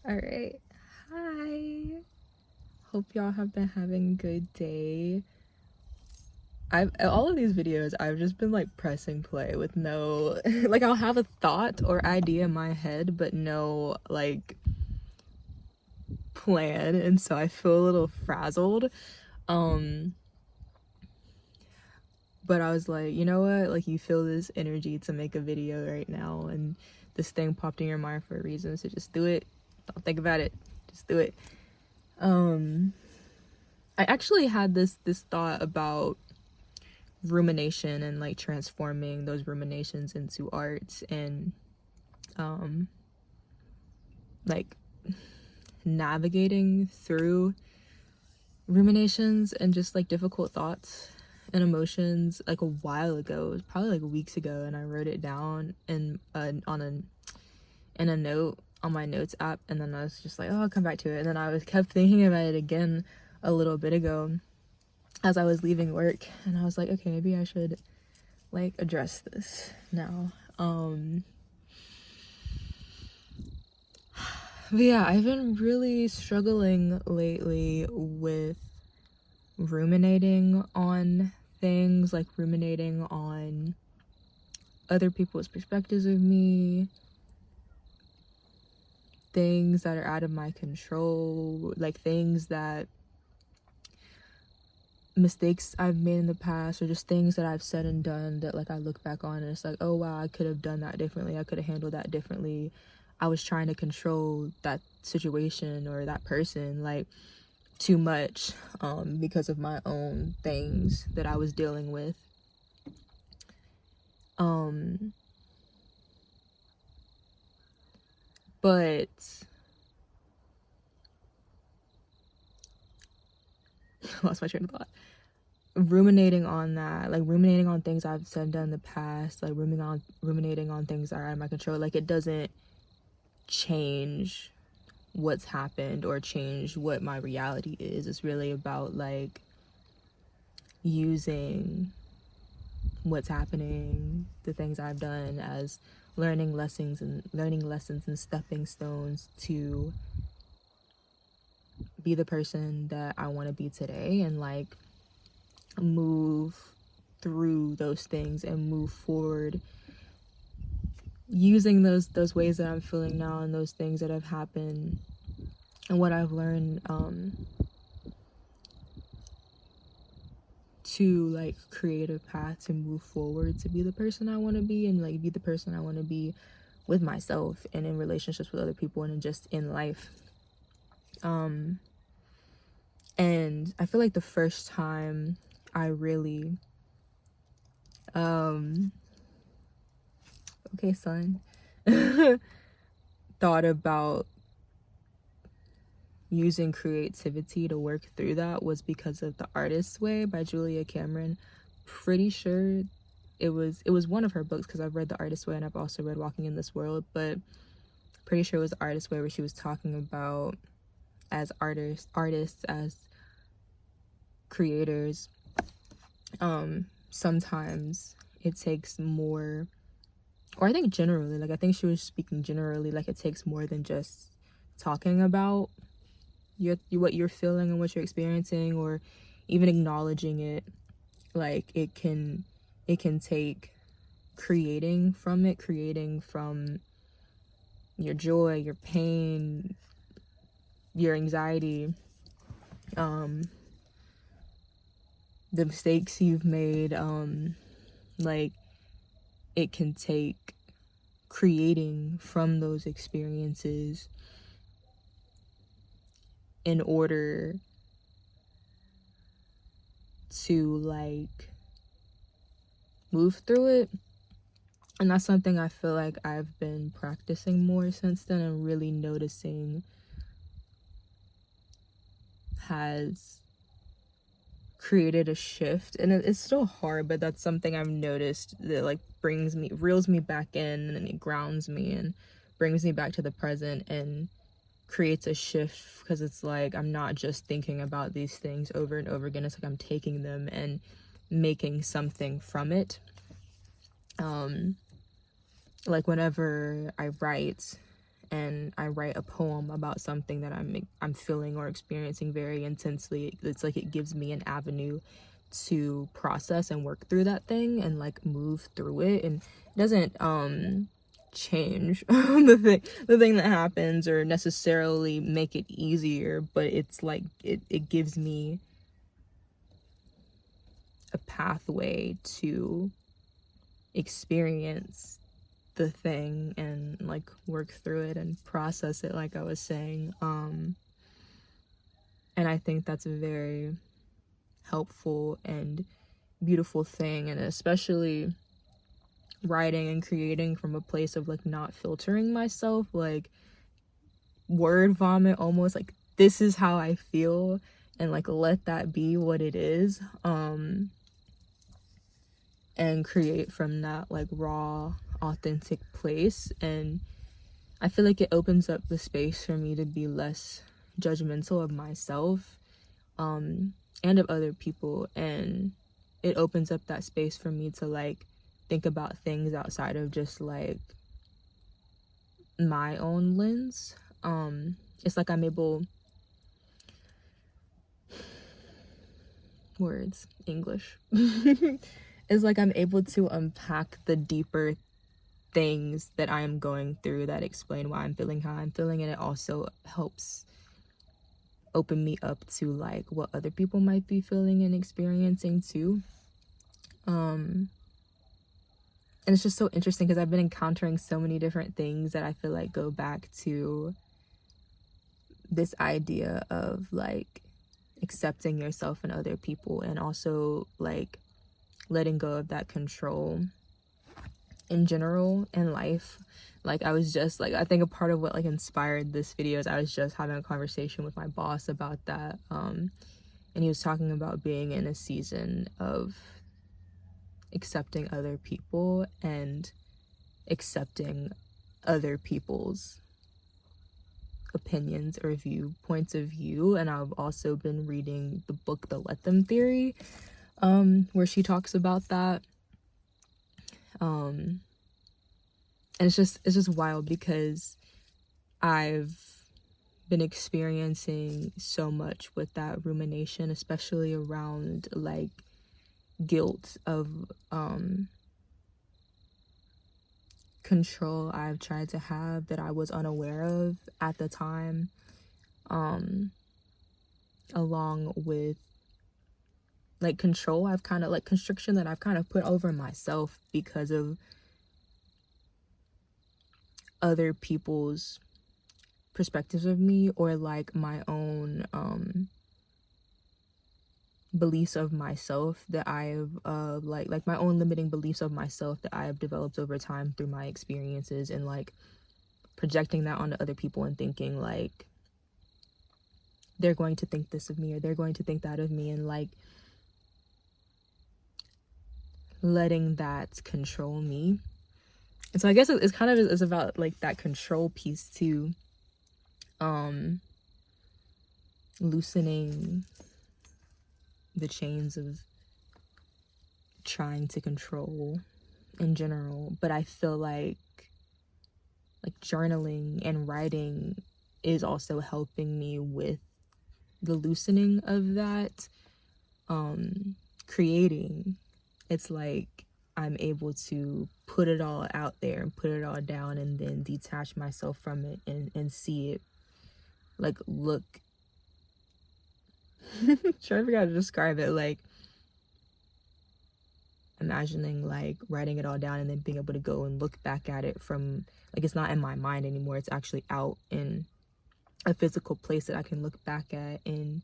All right. Hi. Hope y'all have been having a good day. All of these videos I've just been like pressing play with no like I'll have a thought or idea in my head but no like plan, and so I feel a little frazzled. But I was like, you know what? Like, you feel this energy to make a video right now, and this thing popped in your mind for a reason, so just do it. Don't think about it. Just do it. I actually had this thought about rumination and like transforming those ruminations into art, and like navigating through ruminations and just like difficult thoughts and emotions like a while ago. It was probably like weeks ago, and I wrote it down in a note on my notes app, and then I was just like, oh, I'll come back to it. And then I kept thinking about it again a little bit ago as I was leaving work, and I was like, okay, maybe I should like address this now. But yeah, I've been really struggling lately with ruminating on things, like ruminating on other people's perspectives of me, things that are out of my control, like things that mistakes I've made in the past, or just things that I've said and done that like I look back on and it's like, oh wow, I could have done that differently, I could have handled that differently. I was trying to control that situation or that person like too much because of my own things that I was dealing with. But I lost my train of thought. Ruminating on that, like ruminating on things I've said and done in the past, like ruminating on things that are out of my control, like it doesn't change what's happened or change what my reality is. It's really about like using what's happening, the things I've done, as learning lessons and stepping stones to be the person that I want to be today, and like move through those things and move forward using those ways that I'm feeling now and those things that have happened and what I've learned to like create a path to move forward, to be the person I want to be, and like be the person I want to be with myself and in relationships with other people and just in life. And I feel like the first time I really okay son thought about using creativity to work through that was because of The Artist's Way by Julia Cameron. Pretty sure it was one of her books, because I've read The Artist's Way and I've also read Walking in This World, but pretty sure it was The Artist's Way, where she was talking about as artists as creators, sometimes it takes more, or I think generally, like I think she was speaking generally, like it takes more than just talking about what you're feeling and what you're experiencing, or even acknowledging it. Like it can take creating from your joy, your pain, your anxiety, the mistakes you've made, like it can take creating from those experiences in order to like move through it. And that's something I feel like I've been practicing more since then, and really noticing has created a shift. And it's still hard, but that's something I've noticed that like reels me back in, and it grounds me and brings me back to the present and creates a shift, because it's like I'm not just thinking about these things over and over again. It's like I'm taking them and making something from it. Like whenever I write and I write a poem about something that I'm feeling or experiencing very intensely, it's like it gives me an avenue to process and work through that thing and like move through it, and it doesn't change the thing that happens or necessarily make it easier, but it's like it gives me a pathway to experience the thing and like work through it and process it, like I was saying. And I think that's a very helpful and beautiful thing, and especially writing and creating from a place of like not filtering myself, like word vomit almost, like this is how I feel, and like let that be what it is, and create from that like raw, authentic place. And I feel like it opens up the space for me to be less judgmental of myself, and of other people, and it opens up that space for me to like think about things outside of just like my own lens. It's like I'm able, words, English. It's like I'm able to unpack the deeper things that I am going through that explain why I'm feeling how I'm feeling, and it also helps open me up to like what other people might be feeling and experiencing too. And it's just so interesting because I've been encountering so many different things that I feel like go back to this idea of like accepting yourself and other people, and also like letting go of that control in general in life. Like I was just like, I think a part of what like inspired this video is I was just having a conversation with my boss about that, and he was talking about being in a season of accepting other people and accepting other people's opinions or points of view. And I've also been reading the book The Let Them Theory, where she talks about that, and it's just wild because I've been experiencing so much with that rumination, especially around like guilt of control I've tried to have that I was unaware of at the time, along with like control I've kind of like constriction that I've kind of put over myself because of other people's perspectives of me, or like my own beliefs of myself that I've like my own limiting beliefs of myself that I have developed over time through my experiences, and like projecting that onto other people and thinking like they're going to think this of me or they're going to think that of me, and like letting that control me. And so I guess it's kind of is about like that control piece too, loosening the chains of trying to control in general. But I feel like journaling and writing is also helping me with the loosening of that. Creating, it's like I'm able to put it all out there and put it all down, and then detach myself from it and see it, like look trying to figure out how to describe it, like imagining like writing it all down and then being able to go and look back at it from like, it's not in my mind anymore, it's actually out in a physical place that I can look back at and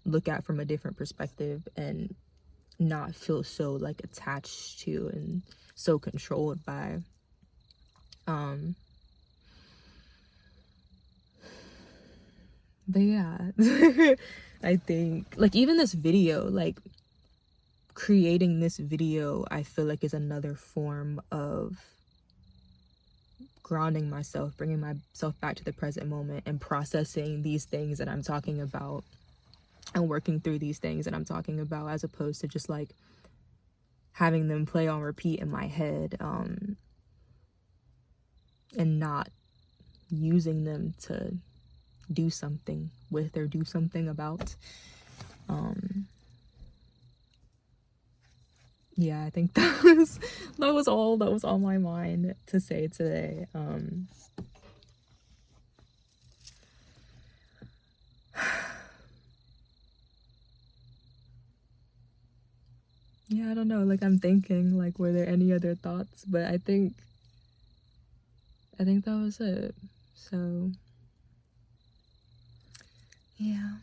look at from a different perspective, and not feel so like attached to and so controlled by. But yeah, I think like even this video, like creating this video, I feel like is another form of grounding myself, bringing myself back to the present moment, and processing these things that I'm talking about and working through these things that I'm talking about, as opposed to just like having them play on repeat in my head, and not using them to do something with or do something about. Yeah, I think that was on my mind to say today. Yeah, I don't know, like I'm thinking like were there any other thoughts, but I think that was it. So yeah.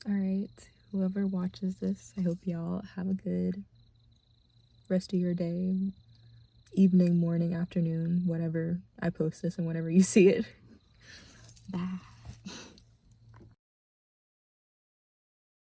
All right, whoever watches this, I hope y'all have a good rest of your day, evening, morning, afternoon, whatever I post this and whenever you see it. Bye.